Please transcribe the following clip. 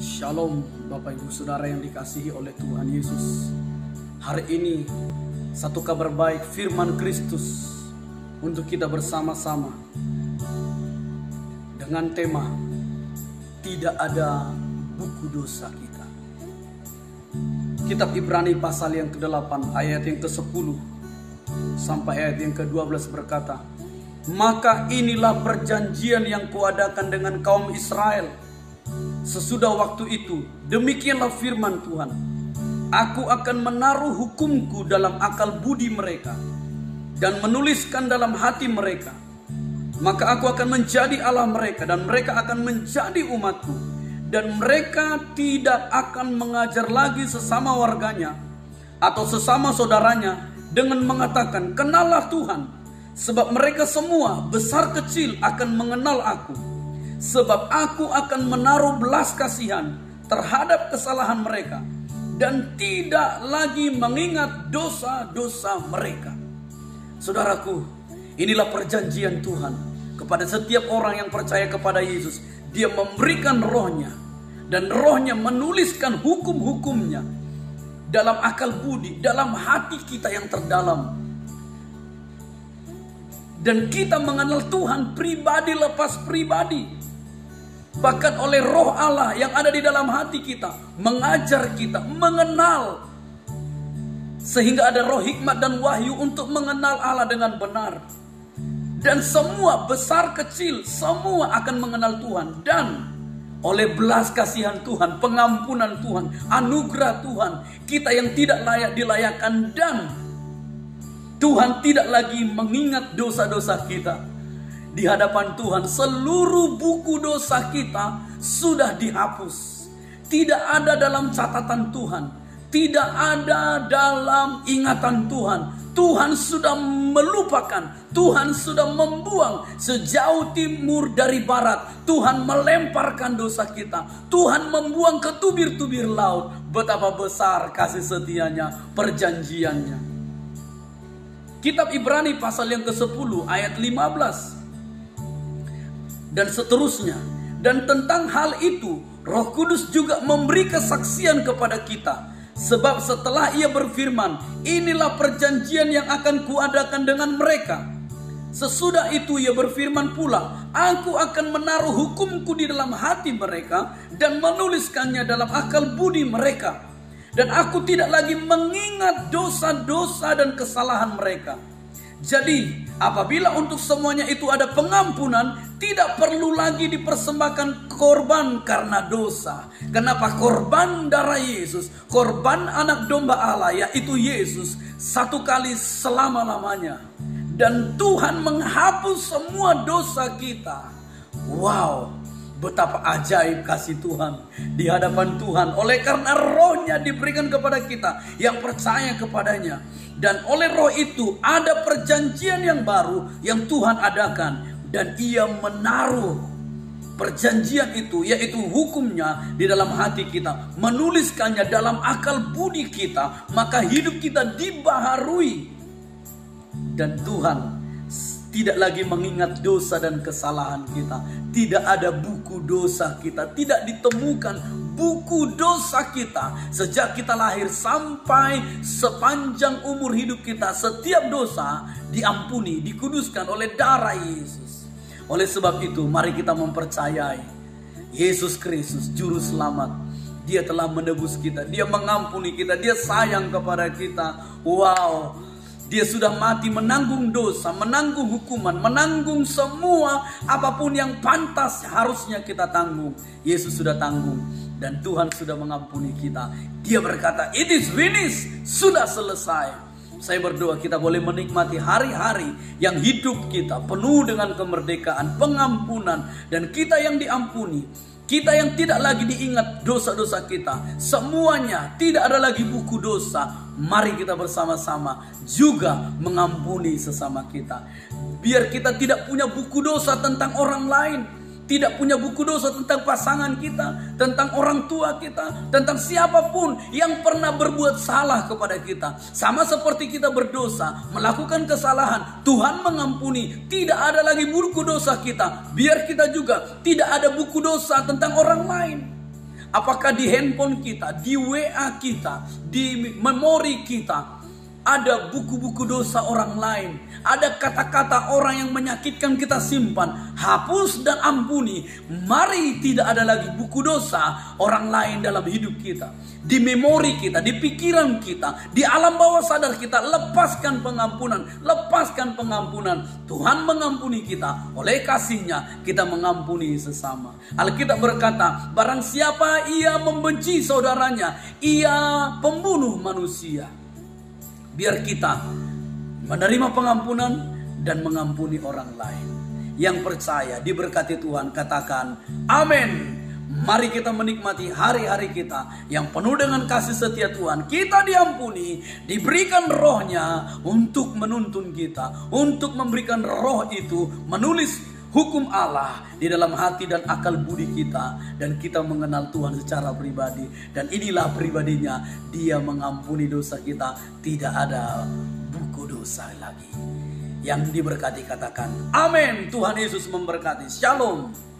Shalom Bapak Ibu Saudara yang dikasihi oleh Tuhan Yesus. Hari ini satu kabar baik firman Kristus untuk kita bersama-sama dengan tema tidak ada buku dosa kita. Kitab Ibrani pasal yang ke-8 ayat yang ke-10 sampai ayat yang ke-12 berkata, "Maka inilah perjanjian yang kuadakan dengan kaum Israel sesudah waktu itu, demikianlah firman Tuhan, aku akan menaruh hukumku dalam akal budi mereka dan menuliskan dalam hati mereka. Maka aku akan menjadi Allah mereka dan mereka akan menjadi umatku. Dan mereka tidak akan mengajar lagi sesama warganya atau sesama saudaranya dengan mengatakan, kenallah Tuhan. Sebab mereka semua besar kecil akan mengenal aku. Sebab aku akan menaruh belas kasihan terhadap kesalahan mereka dan tidak lagi mengingat dosa-dosa mereka." Saudaraku, inilah perjanjian Tuhan kepada setiap orang yang percaya kepada Yesus. Dia memberikan rohnya dan rohnya menuliskan hukum-hukumnya dalam akal budi, dalam hati kita yang terdalam. Dan kita mengenal Tuhan pribadi lepas pribadi. Bahkan oleh roh Allah yang ada di dalam hati kita, mengajar kita, mengenal. Sehingga ada roh hikmat dan wahyu untuk mengenal Allah dengan benar. Dan semua besar kecil, semua akan mengenal Tuhan. Dan oleh belas kasihan Tuhan, pengampunan Tuhan, anugerah Tuhan, kita yang tidak layak dilayakkan, dan Tuhan tidak lagi mengingat dosa-dosa kita. Di hadapan Tuhan seluruh buku dosa kita sudah dihapus. Tidak ada dalam catatan Tuhan, tidak ada dalam ingatan Tuhan. Tuhan sudah melupakan, Tuhan sudah membuang sejauh timur dari barat. Tuhan melemparkan dosa kita, Tuhan membuang ke tubir-tubir laut. Betapa besar kasih setianya, perjanjiannya. Kitab Ibrani pasal yang ke-10 ayat 15 dan seterusnya. Dan tentang hal itu Roh Kudus juga memberi kesaksian kepada kita. Sebab setelah ia berfirman, inilah perjanjian yang akan kuadakan dengan mereka. Sesudah itu ia berfirman pula, aku akan menaruh hukumku di dalam hati mereka dan menuliskannya dalam akal budi mereka. Dan aku tidak lagi mengingat dosa-dosa dan kesalahan mereka. Jadi apabila untuk semuanya itu ada pengampunan, tidak perlu lagi dipersembahkan korban karena dosa. Kenapa? Korban darah Yesus, korban anak domba Allah, yaitu Yesus, satu kali selama-lamanya. Dan Tuhan menghapus semua dosa kita. Wow, betapa ajaib kasih Tuhan di hadapan Tuhan. Oleh karena rohnya diberikan kepada kita yang percaya kepadanya. Dan oleh roh itu ada perjanjian yang baru yang Tuhan adakan. Dan ia menaruh perjanjian itu, yaitu hukumnya, di dalam hati kita. Menuliskannya dalam akal budi kita. Maka hidup kita dibaharui. Dan Tuhan tidak lagi mengingat dosa dan kesalahan kita. Tidak ada buku dosa kita. Tidak ditemukan buku dosa kita. Sejak kita lahir sampai sepanjang umur hidup kita, setiap dosa diampuni, dikuduskan oleh darah Yesus. Oleh sebab itu, mari kita mempercayai Yesus Kristus, Juru Selamat. Dia telah menebus kita. Dia mengampuni kita. Dia sayang kepada kita. Wow, Dia sudah mati menanggung dosa, menanggung hukuman, menanggung semua apapun yang pantas harusnya kita tanggung. Yesus sudah tanggung dan Tuhan sudah mengampuni kita. Dia berkata, "It is finished," sudah selesai. Saya berdoa kita boleh menikmati hari-hari yang hidup kita penuh dengan kemerdekaan, pengampunan, dan kita yang diampuni. Kita yang tidak lagi diingat dosa-dosa kita. Semuanya tidak ada lagi buku dosa. Mari kita bersama-sama juga mengampuni sesama kita. Biar kita tidak punya buku dosa tentang orang lain. Tidak punya buku dosa tentang pasangan kita, tentang orang tua kita, tentang siapapun yang pernah berbuat salah kepada kita. Sama seperti kita berdosa, melakukan kesalahan, Tuhan mengampuni. Tidak ada lagi buku dosa kita. Biar kita juga tidak ada buku dosa tentang orang lain. Apakah di handphone kita, di WA kita, di memori kita ada buku-buku dosa orang lain, ada kata-kata orang yang menyakitkan kita simpan, hapus dan ampuni. Mari tidak ada lagi buku dosa orang lain dalam hidup kita. Di memori kita, di pikiran kita, di alam bawah sadar kita, lepaskan pengampunan, lepaskan pengampunan. Tuhan mengampuni kita, oleh kasih-Nya kita mengampuni sesama. Alkitab berkata, barang siapa ia membenci saudaranya, ia pembunuh manusia. Biar kita menerima pengampunan dan mengampuni orang lain. Yang percaya diberkati Tuhan katakan amin. Mari kita menikmati hari-hari kita yang penuh dengan kasih setia Tuhan. Kita diampuni, diberikan roh-Nya untuk menuntun kita, untuk memberikan roh itu menulis hukum Allah di dalam hati dan akal budi kita, dan kita mengenal Tuhan secara pribadi. Dan inilah pribadinya, Dia mengampuni dosa kita, tidak ada buku dosa lagi. Yang diberkati katakan amin. Tuhan Yesus memberkati. Shalom.